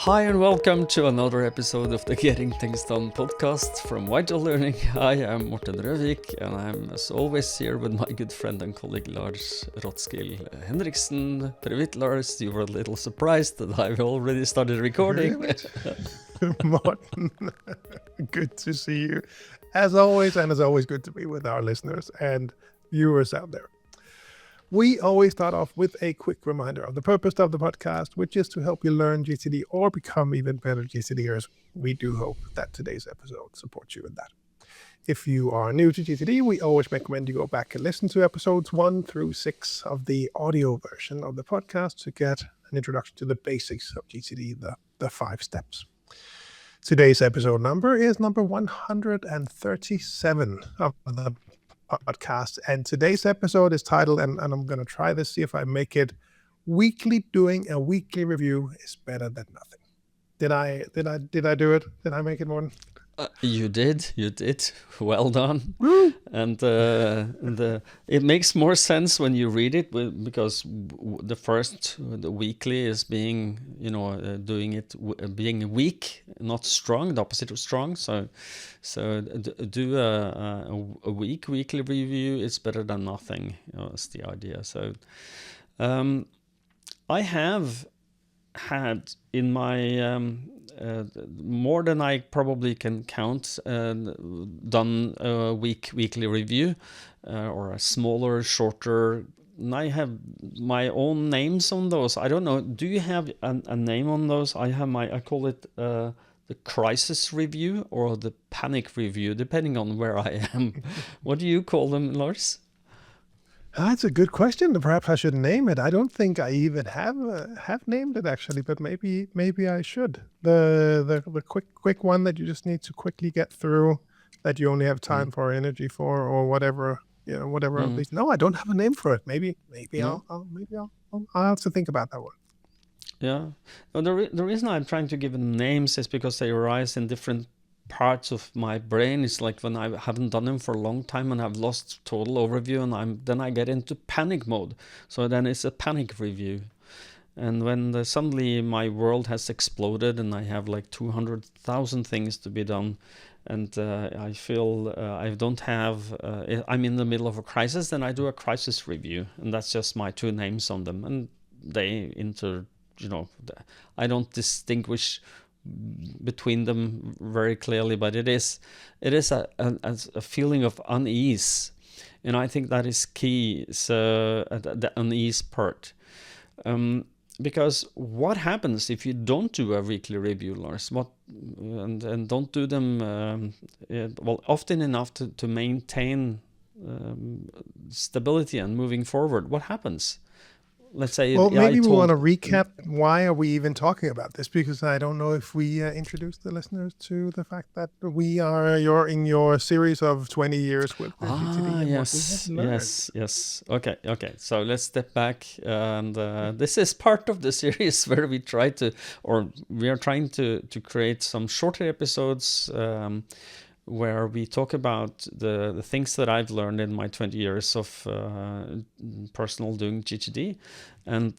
Hi and welcome to another episode of the Getting Things Done podcast from Vital Learning. I am Morten Røvik and I'm as always here with my good friend and colleague Lars Rothschild. Henriksen. Привет, Lars. You were a little surprised that I've already started recording. Morten, good to see you. As always, and as always, good to be with our listeners and viewers out there. We always start off with a quick reminder of the purpose of the podcast, which is to help you learn GTD or become even better GTDers. We do hope that today's episode supports you in that. If you are new to GTD, we always recommend you go back and listen to episodes 1 through 6 of the audio version of the podcast to get an introduction to the basics of GTD, the 5 steps. Today's episode number is number 137 of the podcast, and today's episode is titled, and I'm going to try this, see if I make it, weekly doing a weekly review is better than nothing. Did I do it? Did I make it, Morten? You did. Well done. Woo! And it makes more sense when you read it because the weekly is being, doing it, being weak, not strong, the opposite of strong. So do a weekly review is better than nothing. Is the idea. So I have had in my more than I probably can count done a weekly review or a smaller, shorter. And I have my own names on those. I don't know. Do you have a name on those? I call it the crisis review or the panic review, depending on where I am. What do you call them, Lars? That's a good question. Perhaps I should name it. I don't think I even have named it actually, but maybe I should. The quick one that you just need to quickly get through, that you only have time for, energy for, or whatever. Whatever. At least. No, I don't have a name for it. Maybe I'll have to think about that one. Yeah. Well, the reason I'm trying to give them names is because they arise in different parts of my brain. Is like when I haven't done them for a long time and I've lost total overview, and then I get into panic mode. So then it's a panic review. And when suddenly my world has exploded and I have like 200,000 things to be done, and I feel I don't have, I'm in the middle of a crisis, then I do a crisis review, and that's just my 2 names on them, and they I don't distinguish between them very clearly, but it is a feeling of unease, and I think that is key. So the unease part, because what happens if you don't do a weekly review, Lars? And don't do them often enough to maintain stability and moving forward? What happens? Let's say. Well, maybe we want to recap why are we even talking about this, because I don't know if we introduced the listeners to the fact that you're in your series of 20 years with GTD. Yes. Okay. So let's step back, and this is part of the series where we are trying to create some shorter episodes where we talk about the things that I've learned in my 20 years of personal doing GTD. And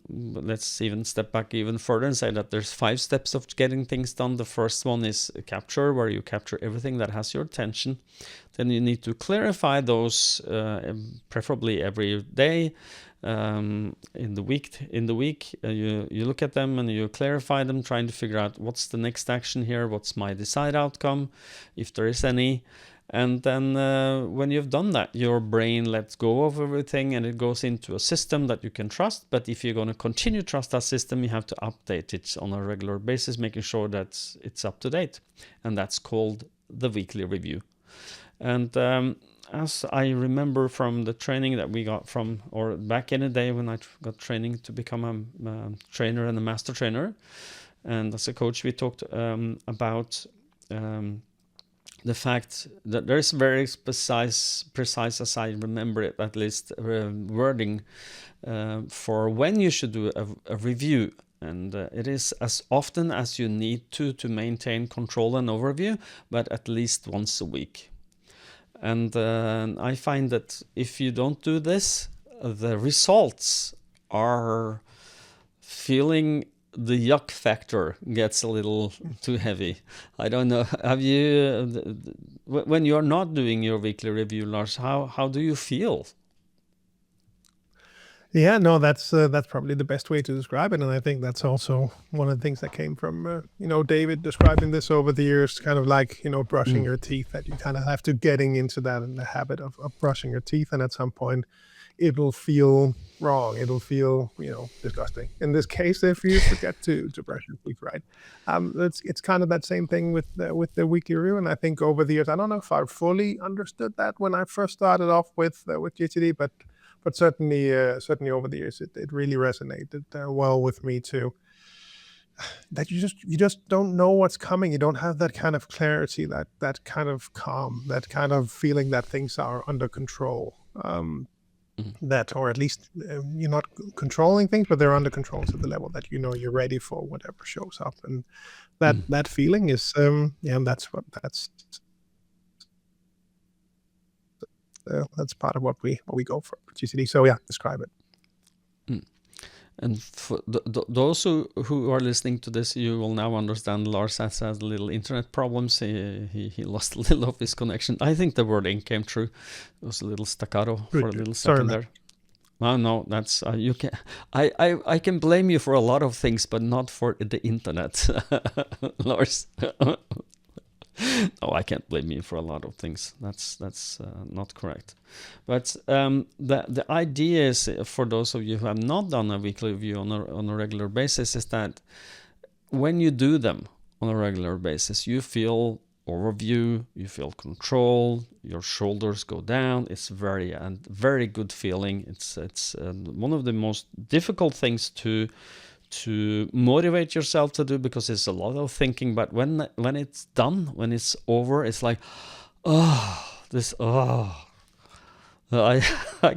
let's even step back even further and say that there's 5 steps of getting things done. The first one is capture, where you capture everything that has your attention. Then you need to clarify those, preferably every day. In the week, you look at them and you clarify them, trying to figure out what's the next action here, what's my desired outcome, if there is any. And then when you've done that, your brain lets go of everything and it goes into a system that you can trust. But if you're going to continue to trust that system, you have to update it on a regular basis, making sure that it's up to date. And that's called the weekly review. And as I remember from the training that we got or back in the day when I got training to become a trainer and a master trainer, and as a coach, we talked about the fact that there's very precise, as I remember it, at least wording for when you should do a review. And it is as often as you need to maintain control and overview, but at least once a week. And I find that if you don't do this, the results are feeling the yuck factor gets a little too heavy. I don't know. Have you, when you're not doing your weekly review, Lars, how do you feel? Yeah, no, that's probably the best way to describe it, and I think that's also one of the things that came from David describing this over the years, kind of like brushing your teeth. That you kind of have to getting into that in the habit of brushing your teeth, and at some point, it'll feel wrong. It'll feel disgusting. In this case, if you forget to brush your teeth, right? It's kind of that same thing with the weekly review, and I think over the years, I don't know if I fully understood that when I first started off with GTD, but certainly over the years, it really resonated well with me too. That you just don't know what's coming. You don't have that kind of clarity, that kind of calm, that kind of feeling that things are under control. That, or at least you're not controlling things, but they're under control to the level that you're ready for whatever shows up, and that feeling is that's part of what we go for GTD. So yeah, describe it. And for those who are listening to this, you will now understand Lars has had little internet problems. He lost a little of his connection. I think the wording came true. It was a little staccato for a little second there. No, that's you can. I can blame you for a lot of things, but not for the internet, Lars. No, I can't blame you for a lot of things. That's not correct. But the idea is, for those of you who have not done a weekly review on a regular basis, is that when you do them on a regular basis, you feel overview, you feel control, your shoulders go down. It's very good feeling. It's one of the most difficult things to motivate yourself to do, because it's a lot of thinking, but when it's done, when it's over, it's like, I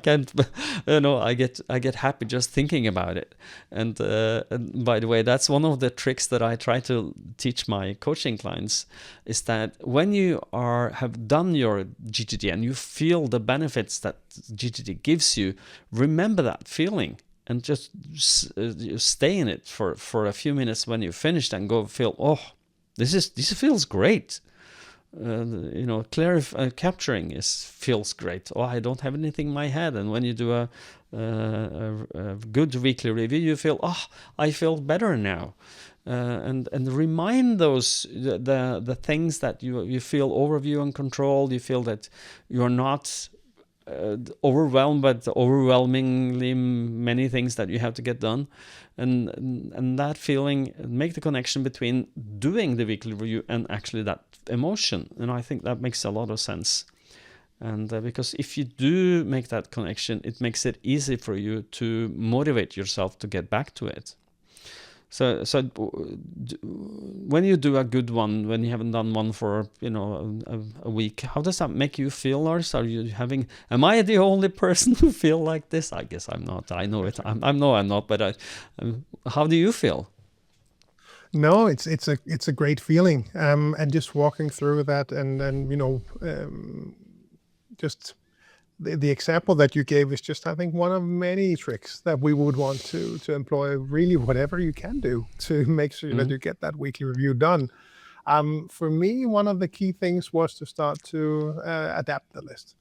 can't, I get happy just thinking about it. And by the way, that's one of the tricks that I try to teach my coaching clients, is that when you have done your GTD and you feel the benefits that GTD gives you, remember that feeling. And just stay in it for a few minutes when you're finished, and go feel, this feels great. Capturing feels great. I don't have anything in my head. And when you do a good weekly review, you feel, I feel better now. And remind those the things that you feel overview and control. You feel that you're not overwhelmed, but overwhelmingly many things that you have to get done, and that feeling, make the connection between doing the weekly review and actually that emotion. And I think that makes a lot of sense. And because if you do make that connection, it makes it easy for you to motivate yourself to get back to it. So when you do a good one, when you haven't done one for a week, how does that make you feel, Lars? Am I the only person who feel like this? I guess I'm not. I know it. I'm not. But how do you feel? No, it's a great feeling. And just walking through that, and just. The example that you gave is just, I think, one of many tricks that we would want to employ. Really, whatever you can do to make sure that you get that weekly review done. For me, one of the key things was to start to adapt the list,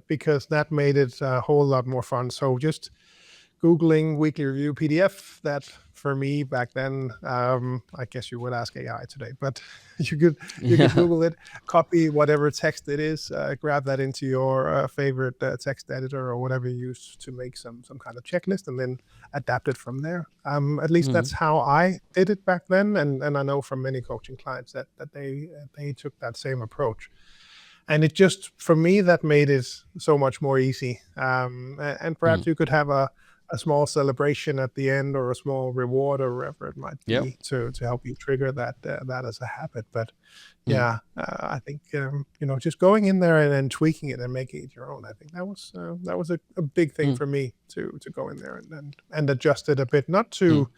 because that made it a whole lot more fun. So just Googling weekly review PDF, that for me back then, I guess you would ask AI today, but you could Google it, copy whatever text it is, grab that into your favorite text editor or whatever you use to make some kind of checklist, and then adapt it from there. At least that's how I did it back then, and I know from many coaching clients that they took that same approach. And it just, for me, that made it so much more easy. And perhaps you could have a small celebration at the end, or a small reward, or whatever it might be, to help you trigger that as a habit. But I think just going in there and then tweaking it and making it your own. I think that was a big thing for me to go in there and adjust it a bit, not to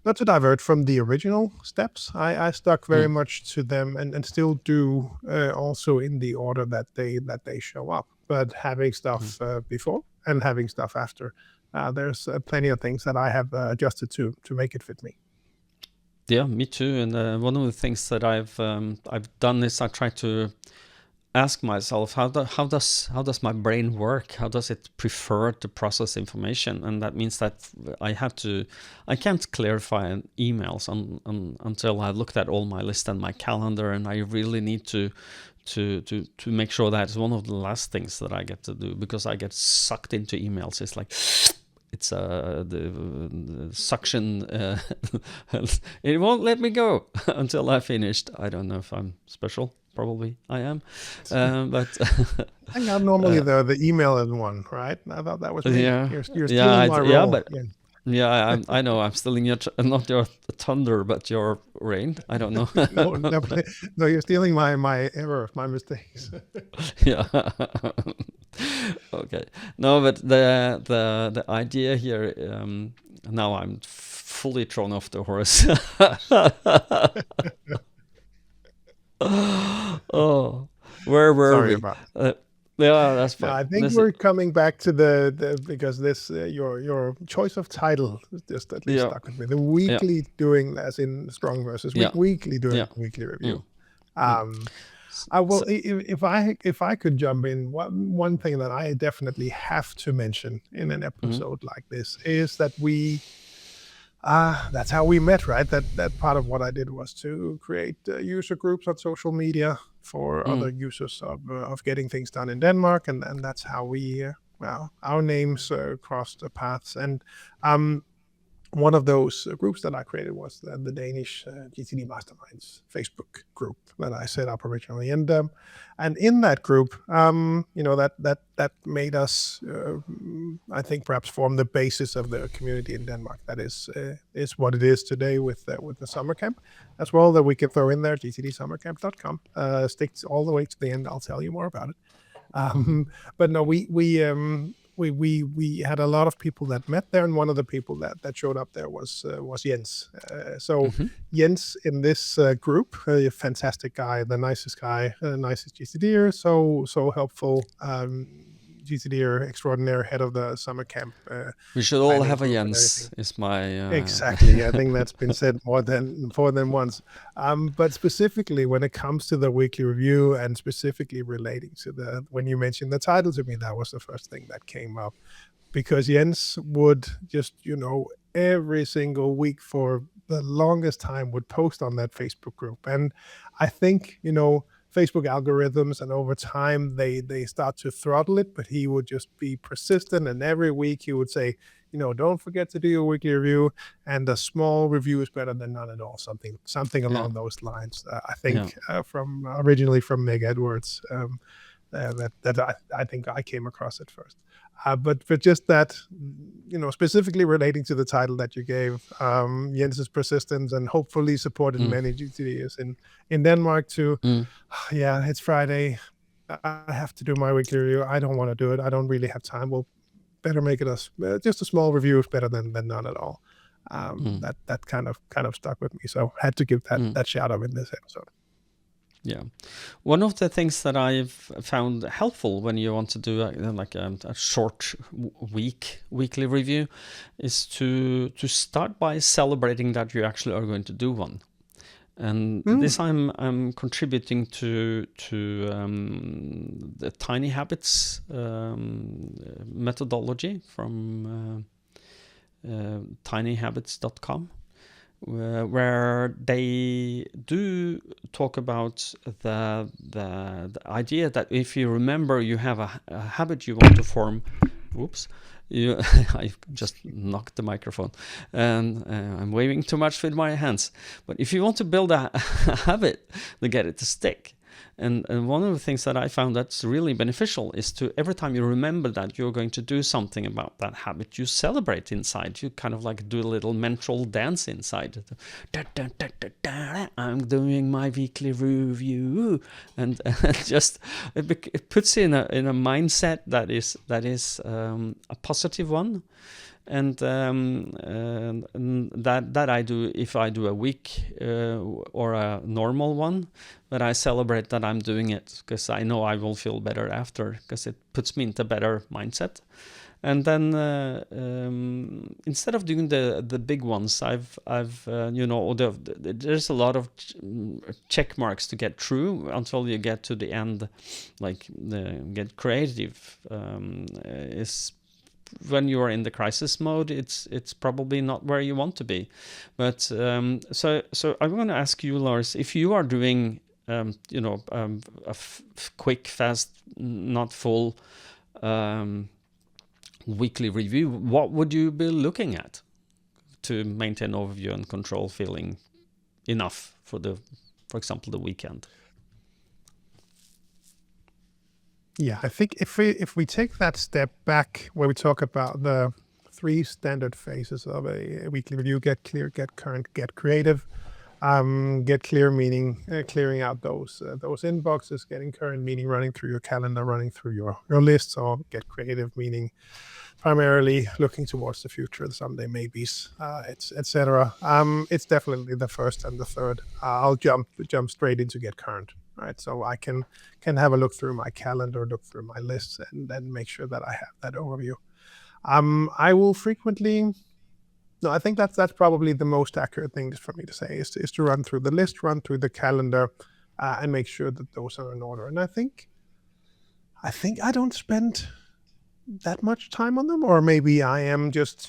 divert from the original steps. I stuck very much to them, and still do, also in the order that they show up. But having stuff before and having stuff after. There's plenty of things that I have adjusted to make it fit me. Yeah, me too. And one of the things that I've done is I try to ask myself how does my brain work? How does it prefer to process information? And that means that I can't clarify emails until I've looked at all my list and my calendar, and I really need to make sure that it's one of the last things that I get to do, because I get sucked into emails. It's like it's the suction. It won't let me go until I finished. I don't know if I'm special. Probably I am, but I think I'm normally the email one, right? I thought that was me. Yeah, You're stealing my role. yeah, but yeah, I know I'm stealing your not your thunder, but your rain. I don't know. No, you're stealing my error, my mistakes. Yeah. Okay. No, but the idea here. Now I'm fully thrown off the horse. Oh, where were Sorry we? about Yeah, that's fine. No, I think we're coming back to the because this your choice of title just at least stuck with me. The weekly doing, as in strong versus weak, weekly doing weekly review. I will if I could jump in. One thing that I definitely have to mention in an episode like this is that that's how we met, right? That part of what I did was to create user groups on social media for other users of getting things done in Denmark, and that's how we our names crossed the paths. And one of those groups that I created was the Danish GTD Masterminds Facebook group that I set up originally, and in that group, that made us, I think, perhaps form the basis of the community in Denmark. That is what it is today with the summer camp as well. That we can throw in there, gtdsummercamp.com. Stick all the way to the end. I'll tell you more about it. But no, we had a lot of people that met there, and one of the people that showed up there was Jens. Jens in this group, a fantastic guy, the nicest guy, nicest GTDer, so helpful. GTDer extraordinaire, head of the summer camp. We should all have a Jens. Is my exactly. I think that's been said more than once. But specifically when it comes to the weekly review, and specifically relating to when you mentioned the title to me, that was the first thing that came up, because Jens would just every single week for the longest time would post on that Facebook group, and I think Facebook algorithms, and over time they start to throttle it, but he would just be persistent, and every week he would say, don't forget to do your weekly review, and a small review is better than none at all, something along those lines. I think originally from Meg Edwards, that I think I came across it first. But just that, specifically relating to the title that you gave, Jens's persistence, and hopefully supported many GTDs in Denmark to, it's Friday, I have to do my weekly review. I don't want to do it. I don't really have time. Well, better make it just a small review is better than none at all. That kind of stuck with me. So had to give that shout out in this episode. Yeah, one of the things that I've found helpful when you want to do a short weekly review is to start by celebrating that you actually are going to do one. And this I'm contributing to the Tiny Habits methodology from tinyhabits.com. Where they do talk about the idea that if you remember you have a habit you want to form, I just knocked the microphone, and I'm waving too much with my hands. But if you want to build a habit, to get it to stick. And one of the things that I found that's really beneficial is to, every time you remember that you're going to do something about that habit, you celebrate inside. You kind of like do a little mental dance inside. I'm doing my weekly review, and just it puts you in a mindset that is a positive one. And that I do if I do a week or a normal one, but I celebrate that I'm doing it because I know I will feel better after, because it puts me into better mindset. And then instead of doing the big ones, I've there's a lot of check marks to get through until you get to the end, like get creative. Is when you are in the crisis mode, it's probably not where you want to be. But so I'm going to ask you, Lars, if you are doing quick, fast, not full weekly review, what would you be looking at to maintain overview and control, feeling enough for example, the weekend? Yeah, I think if we take that step back where we talk about the 3 standard phases of a weekly review: get clear, get current, get creative. Get clear meaning clearing out those inboxes, getting current meaning running through your calendar, running through your lists, or get creative meaning primarily looking towards the future, the someday maybes, etc. It's definitely the first and the third. I'll jump straight into get current. Right, so I can have a look through my calendar, look through my lists, and then make sure that I have that overview. I will frequently. No, I think that's probably the most accurate thing for me to say is to run through the list, run through the calendar, and make sure that those are in order. And I think I don't spend that much time on them, or maybe I am just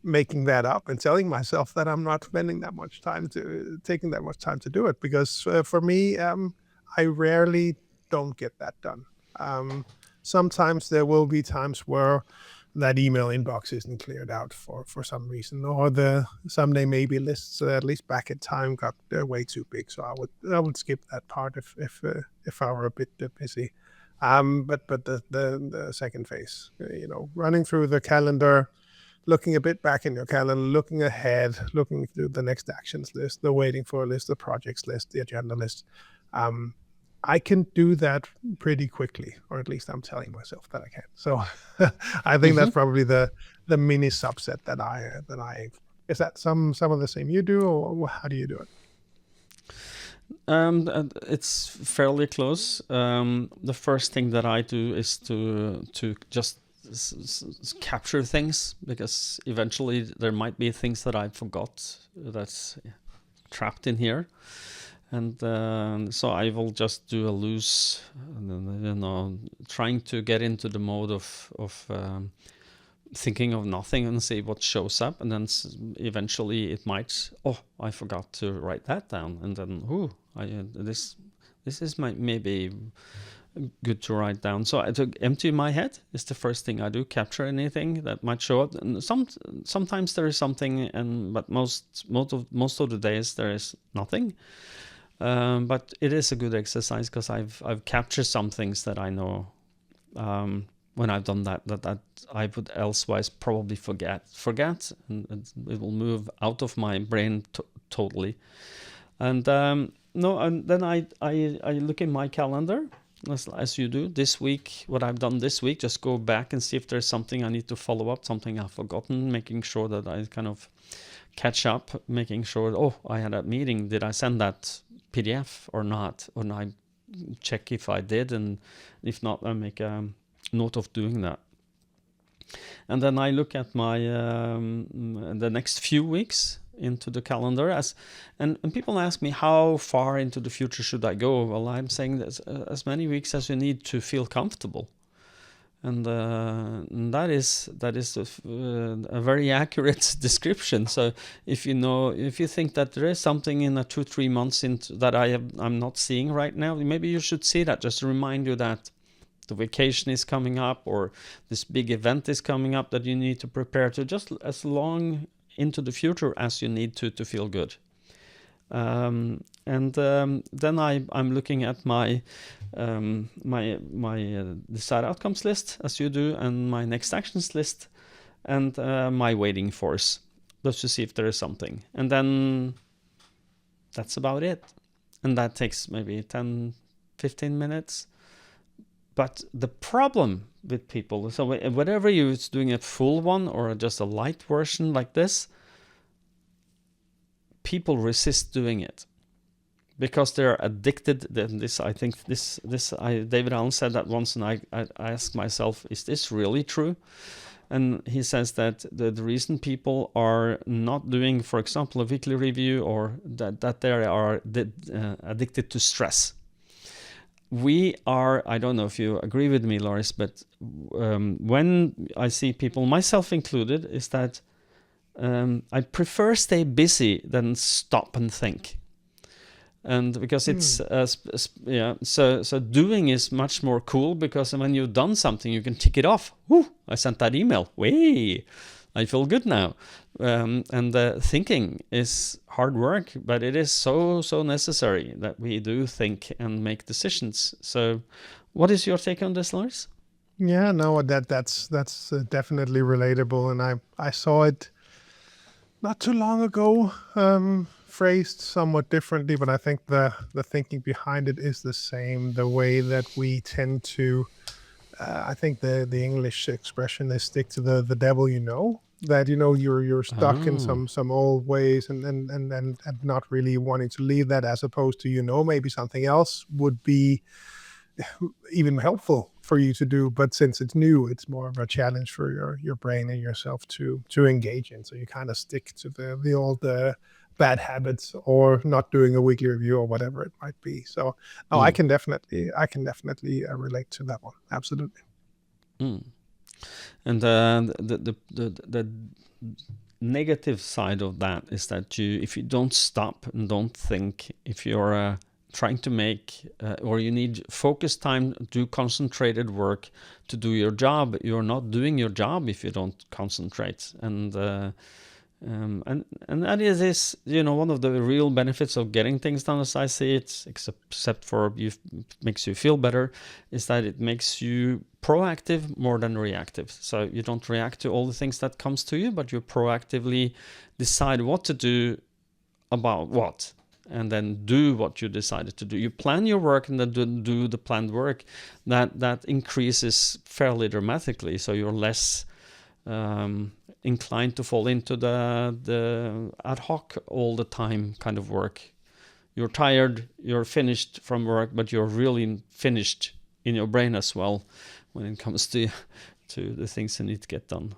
making that up and telling myself that I'm not spending that much time taking that much time to do it, because for me, I rarely don't get that done. Sometimes there will be times where that email inbox isn't cleared out for some reason, or the someday maybe lists, at least back in time, got way too big. So I would skip that part if I were a bit busy. But the second phase, running through the calendar, looking a bit back in your calendar, looking ahead, looking through the next actions list, the waiting for list, the projects list, the agenda list. I can do that pretty quickly, or at least I'm telling myself that I can. So I think that's probably the mini subset that I is that some of the same you do, or how do you do it? It's fairly close. The first thing that I do is to just capture things, because eventually there might be things that I forgot that's trapped in here. And so I will just do a loose, trying to get into the mode of thinking of nothing and see what shows up. And then eventually it might, I forgot to write that down. And then, this is maybe good to write down. So I took empty my head is the first thing I do, capture anything that might show up. And sometimes there is something, but most of the days there is nothing. But it is a good exercise, because I've captured some things that I know when I've done that I would elsewise probably forget, and it will move out of my brain totally. And and then I look in my calendar, as you do this week. What I've done this week, just go back and see if there's something I need to follow up, something I've forgotten, making sure that I kind of catch up, making sure, I had a meeting, did I send that PDF or not? And I check if I did, and if not, I make a note of doing that. And then I look at my the next few weeks into the calendar, and people ask me, how far into the future should I go? Well, I'm saying that as many weeks as you need to feel comfortable. And that is a very accurate description. So if you think that there is something in 2-3 months that I'm not seeing right now, maybe you should see that, just to remind you that the vacation is coming up, or this big event is coming up that you need to prepare to, just as long into the future as you need to feel good. And then I'm looking at my desired outcomes list, as you do, and my next actions list, and my waiting force, just to see if there is something. And then that's about it. And that takes maybe 10-15 minutes. But the problem with people, so whatever you're doing a full one or just a light version like this, people resist doing it because they're addicted. David Allen said that once, and I asked myself, is this really true? And he says that the reason people are not doing, for example, a weekly review, or that they are addicted to stress. We are, I don't know if you agree with me, Lars, but when I see people, myself included, is that I prefer stay busy than stop and think. And because it's so doing is much more cool, because when you've done something, you can tick it off. Woo, I sent that email. Way, I feel good now. And thinking is hard work, but it is so necessary that we do think and make decisions. So, what is your take on this, Lars? Yeah, no, that's definitely relatable, and I saw it not too long ago, phrased somewhat differently, but I think the thinking behind it is the same. The way that we tend to, I think the English expression is stick to the devil you know. That you're stuck in some old ways and not really wanting to leave that, as opposed to maybe something else would be even helpful for you to do, but since it's new, it's more of a challenge for your brain and yourself to engage in. So you kind of stick to the old bad habits, or not doing a weekly review, or whatever it might be. So I can definitely relate to that one. Absolutely. And the negative side of that is that if you don't stop and don't think, if you're trying to make or you need focus time, do concentrated work to do your job, you're not doing your job if you don't concentrate. And that is one of the real benefits of getting things done, as I see it, except for makes you feel better, is that it makes you proactive more than reactive. So you don't react to all the things that comes to you, but you proactively decide what to do about what, and then do what you decided to do. You plan your work and then do the planned work. That increases fairly dramatically. So you're less inclined to fall into the ad hoc all the time kind of work. You're tired, you're finished from work, but you're really finished in your brain as well when it comes to the things you need to get done.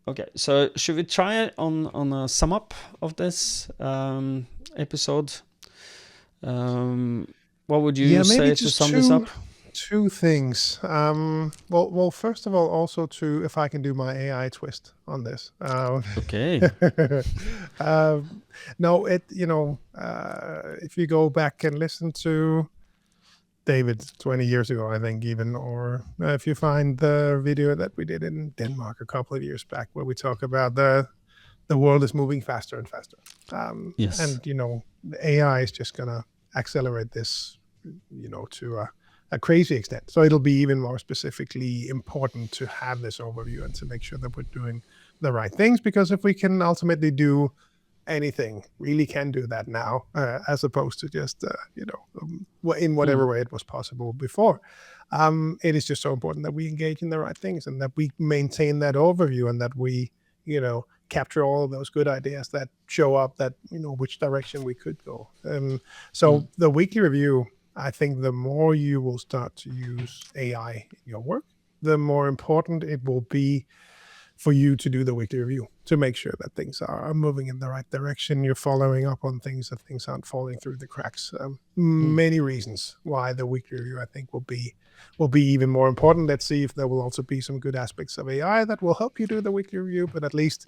Okay, so should we try on a sum up of this episode? What would you say to sum this up? Two things. Well, first of all, also if I can do my AI twist on this. Okay. No, if you go back and listen to David 20 years ago, I think, even, or if you find the video that we did in Denmark a couple of years back, where we talk about the world is moving faster and faster. Yes. And, the AI is just going to accelerate this, to a crazy extent. So it'll be even more specifically important to have this overview and to make sure that we're doing the right things, because if we can ultimately do anything, really can do that now, as opposed to just in whatever way it was possible before. It is just so important that we engage in the right things, and that we maintain that overview, and that we capture all of those good ideas that show up, that which direction we could go. So the weekly review, I think the more you will start to use AI in your work, the more important it will be for you to do the weekly review, to make sure that things are moving in the right direction. You're following up on things, that things aren't falling through the cracks. Many reasons why the weekly review, I think, will be even more important. Let's see if there will also be some good aspects of AI that will help you do the weekly review. But at least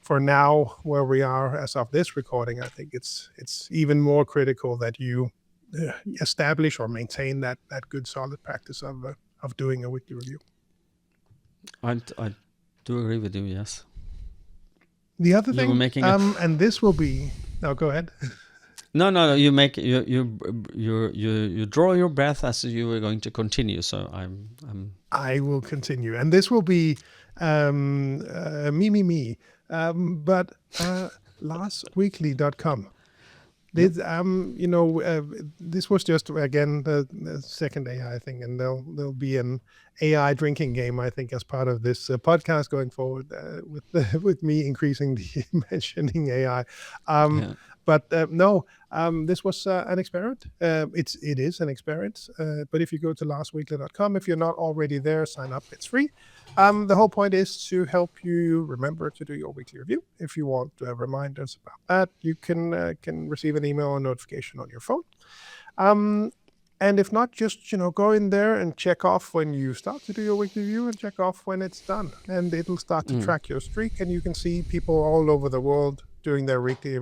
for now, where we are as of this recording, I think it's even more critical that you establish or maintain that good solid practice of doing a weekly review. I do agree with you. Yes. The other thing, and this will be. No, go ahead. No. You make you draw your breath as you were going to continue. So I will continue, and this will be me. But LarsWeekly.com. This this was just, again, the second AI thing, and there'll be an AI drinking game, I think, as part of this podcast going forward, with me increasingly mentioning AI. But no, this was an experiment. It is an experiment. But if you go to larsweekly.com, if you're not already there, sign up. It's free. The whole point is to help you remember to do your weekly review. If you want reminders about that, you can receive an email or notification on your phone. And if not, just go in there and check off when you start to do your weekly review, and check off when it's done, and it'll start to track your streak, and you can see people all over the world doing their weekly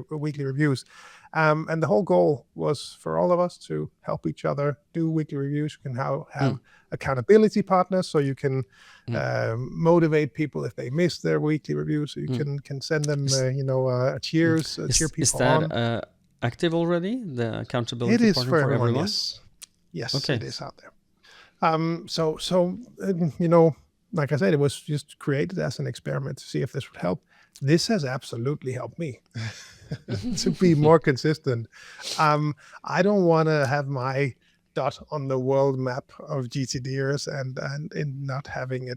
reviews. And the whole goal was for all of us to help each other do weekly reviews. You can have accountability partners, so you can motivate people if they miss their weekly review. So you can send them, a cheers, cheer people on. Is that active already? The accountability it is partner for for everyone. everyone? Yes, okay. It is out there. Like I said, it was just created as an experiment to see if this would help. This has absolutely helped me to be more consistent. I don't want to have my dot on the world map of GTDers and not having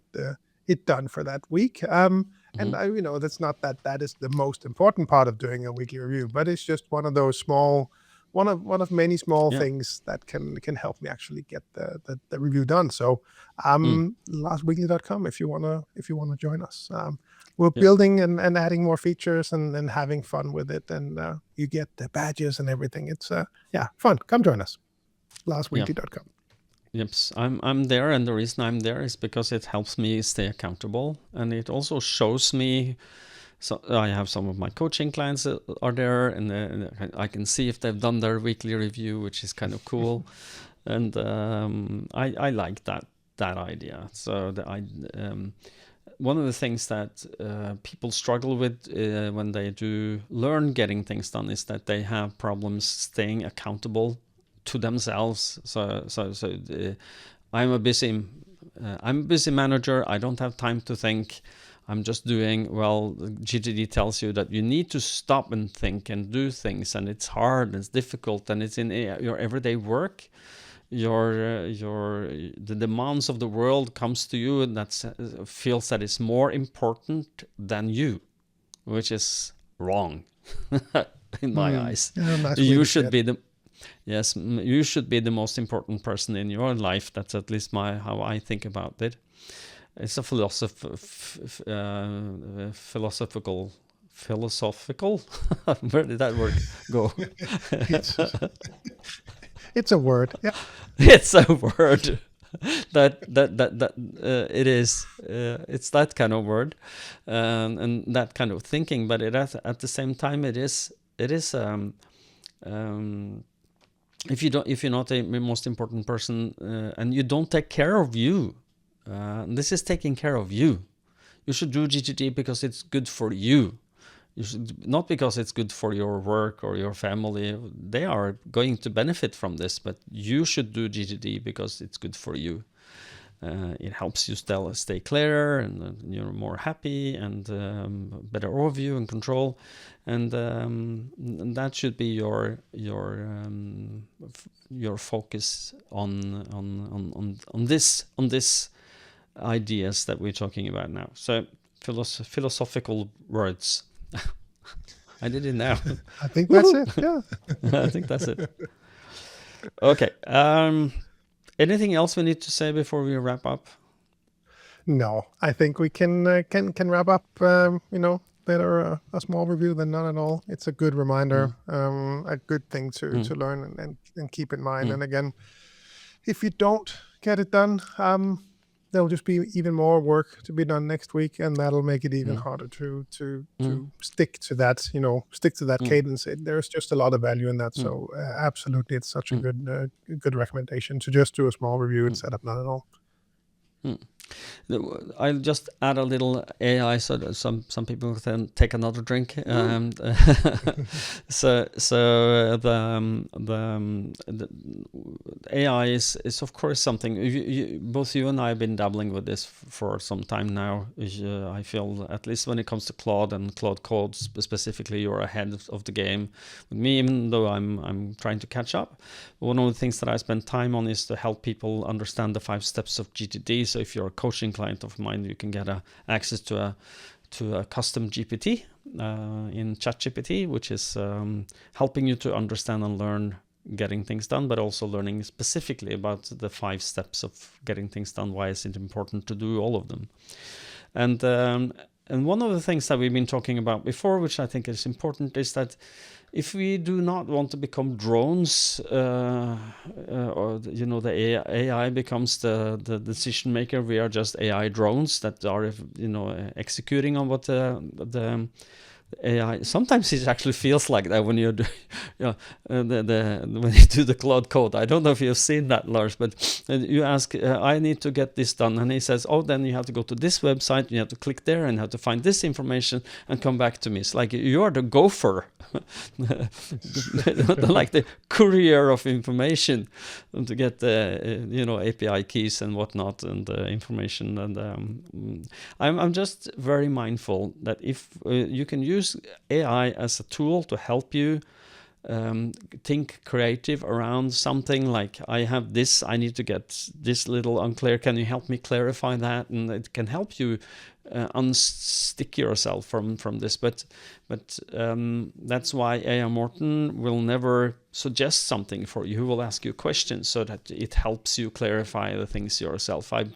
it done for that week. And that's not that is the most important part of doing a weekly review, but it's just one of those one of many small things that can help me actually get the review done. So larsweekly.com if you wanna join us. We're building and adding more features and having fun with it, and you get the badges and everything. It's fun. Come join us. larsweekly.com. Yep, I'm there, and the reason I'm there is because it helps me stay accountable, and it also shows me. So I have some of my coaching clients that are there, and I can see if they've done their weekly review, which is kind of cool, and I like that idea. So one of the things that people struggle with when they do learn getting things done is that they have problems staying accountable to themselves. So I'm a busy manager. I don't have time to think. I'm just doing, well, GTD tells you that you need to stop and think and do things, and it's hard and it's difficult, and it's in your everyday work. The demands of the world comes to you, and that feels that it's more important than you, which is wrong in my eyes. Yeah, you should be you should be the most important person in your life. That's at least how I think about it. It's a philosophical. Where did that word go? It's a word. Yeah, it's a word. that it is. It's that kind of word, and that kind of thinking. But at the same time, it is. If you're not a most important person, and you don't take care of you. This is taking care of you. You should do GTD because it's good for you. You should not because it's good for your work or your family. They are going to benefit from this, but you should do GTD because it's good for you. It helps you stay clearer, and you're more happy, and better overview and control, and that should be your focus on this ideas that we're talking about now. So philosophical words. I did it now. I think that's it. Yeah. I think that's it. Okay. Anything else we need to say before we wrap up? No, I think we can wrap up. Better a small review than none at all. It's a good reminder, a good thing to learn and keep in mind. And again, if you don't get it done, there'll just be even more work to be done next week, and that'll make it even harder to stick to that. Cadence. There's just a lot of value in that. So absolutely, it's such a good recommendation to just do a small review instead of none at all. I'll just add a little AI so that some people can take another drink. So the AI is of course something. Both you and I have been dabbling with this for some time now. I feel, at least when it comes to Claude and Claude Code specifically, you're ahead of the game with me, even though I'm trying to catch up. One of the things that I spend time on is to help people understand the 5 steps of GTD. So if you're a coaching client of mine, you can get access to a custom GPT in ChatGPT, which is helping you to understand and learn getting things done, but also learning specifically about the 5 steps of getting things done. Why is it important to do all of them? And one of the things that we've been talking about before, which I think is important, is that if we do not want to become drones, or the AI becomes the decision maker, we are just AI drones that are executing on what the AI. Sometimes it actually feels like that when you do, when you do the Claude code. I don't know if you've seen that, Lars, but you ask, I need to get this done, and he says, oh, then you have to go to this website, you have to click there, and have to find this information, and come back to me. It's like you are the gopher, like the courier of information, to get the API keys and whatnot, and information. And I'm just very mindful that if you can use AI as a tool to help you think creative around something, like I have this, I need to get this little unclear, can you help me clarify that? And it can help you unstick yourself from this, but that's why AI Morten will never suggest something for you. He will ask you questions so that it helps you clarify the things yourself. I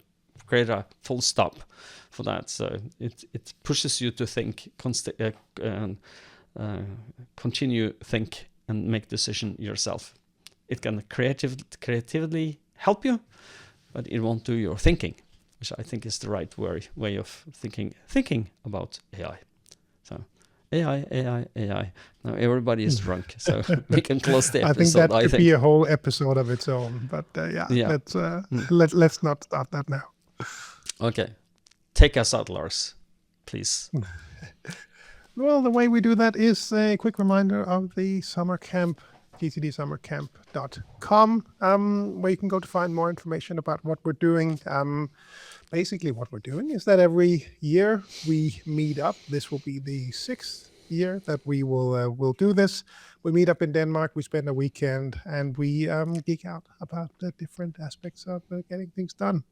create a full stop for that, so it pushes you to think, continue think and make decision yourself. It can creatively help you, but it won't do your thinking, which I think is the right way of thinking about AI. So AI. Now everybody is drunk, so we can close the episode. I think that could be a whole episode of its own. But let's not start that now. Okay, take us out, Lars, please. Well, the way we do that is a quick reminder of the summer camp, gtdsummercamp.com, where you can go to find more information about what we're doing. Basically, what we're doing is that every year we meet up. This will be the 6th year that we will do this. We meet up in Denmark, we spend a weekend, and we geek out about the different aspects of getting things done.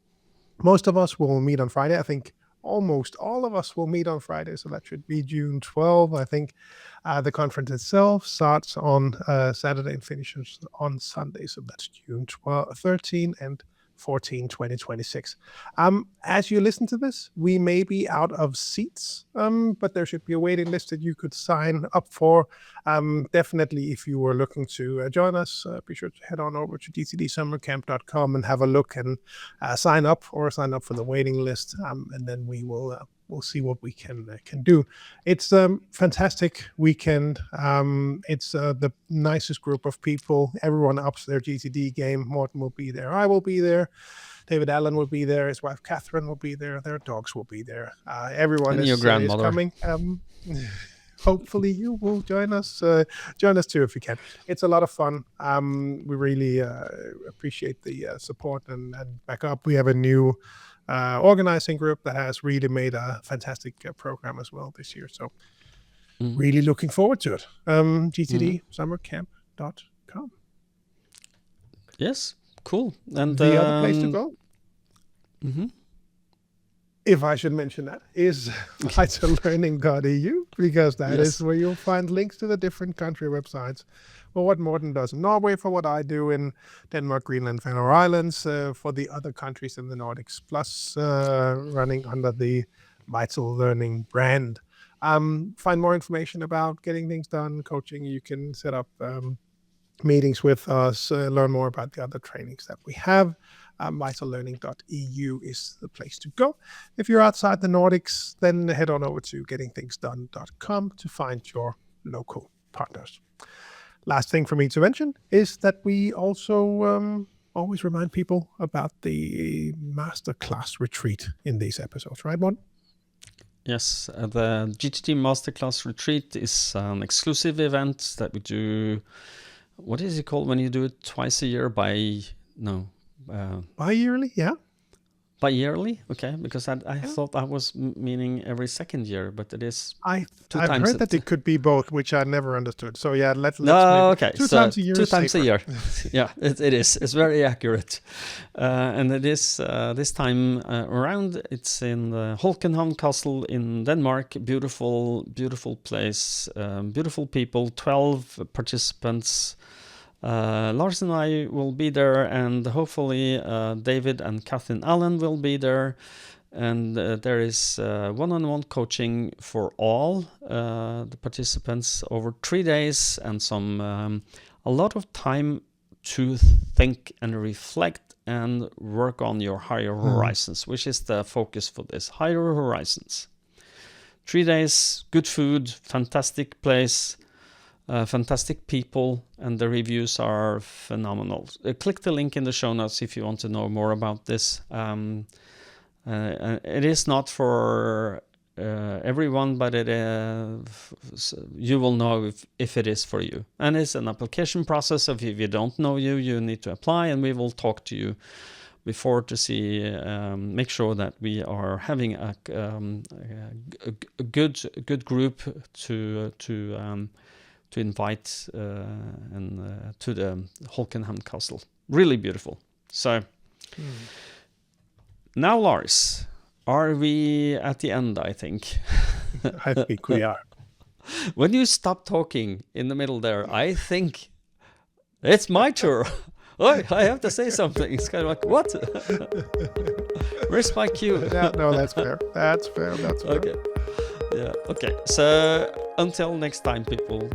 Most of us will meet on Friday. I think almost all of us will meet on Friday, so that should be June 12. I think the conference itself starts on Saturday and finishes on Sunday, so that's June 13 and 14, 2026. As you listen to this, we may be out of seats, but there should be a waiting list that you could sign up for. Definitely, if you were looking to join us, be sure to head on over to gtdsummercamp.com and have a look and sign up for the waiting list, and then we'll see what we can do. It's a fantastic weekend. It's the nicest group of people. Everyone ups their GTD game. Morten will be there. I will be there. David Allen will be there. His wife Catherine will be there. Their dogs will be there. Everyone is coming. Hopefully you will join us too if you can. It's a lot of fun. We really appreciate the support and backup. We have a new organizing group that has really made a fantastic program as well this year. So really looking forward to it. gtdsummercamp.com. Yes, cool. And the other place to go, if I should mention that, is vitallearning.eu, because that is where you'll find links to the different country websites for what Morten does in Norway, for what I do in Denmark, Greenland, Faroe Islands, for the other countries in the Nordics, plus running under the Vital Learning brand. Find more information about getting things done, coaching. You can set up meetings with us, learn more about the other trainings that we have. Vitallearning.eu is the place to go. If you're outside the Nordics, then head on over to gettingthingsdone.com to find your local partners. Last thing for me to mention is that we also always remind people about the Master Class Retreat in these episodes, right, Morten? Yes, the GTD Master Class Retreat is an exclusive event that we do. What is it called when you do it twice a year? Bi-yearly, yeah. Bi-yearly, okay, because I thought I was meaning every second year, but it is I've times heard that it could be both, which I never understood. So yeah, let's no, maybe okay, two so times a year. 2 is times a safer. year. Yeah, it is. It's very accurate, and it is this time around. It's in the Holkenhavn Castle in Denmark. Beautiful, beautiful place. Beautiful people. 12 participants. Lars and I will be there, and hopefully David and Kathleen Allen will be there. And there is one-on-one coaching for all the participants over 3 days, and a lot of time to think and reflect and work on your higher horizons, which is the focus for this, higher horizons. 3 days, good food, fantastic place. Fantastic people, and the reviews are phenomenal. Click the link in the show notes if you want to know more about this. It is not for everyone, but you will know if it is for you. And it's an application process. If you don't know you need to apply, and we will talk to you before to see, make sure that we are having a good group to invite to the Holkenhavn Castle. Really beautiful. So now, Lars, are we at the end, I think? I think we are. When you stop talking in the middle there, I think it's my turn. Oh, I have to say something. It's kind of like, what? Where's my cue? Yeah, no, that's fair. That's fair. Okay. Yeah. Okay. So until next time, people,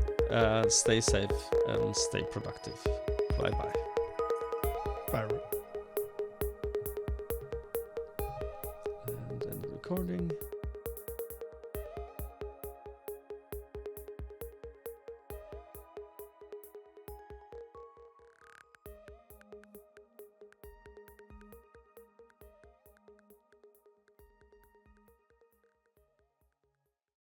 stay safe and stay productive. Bye-bye. Bye. And then recording.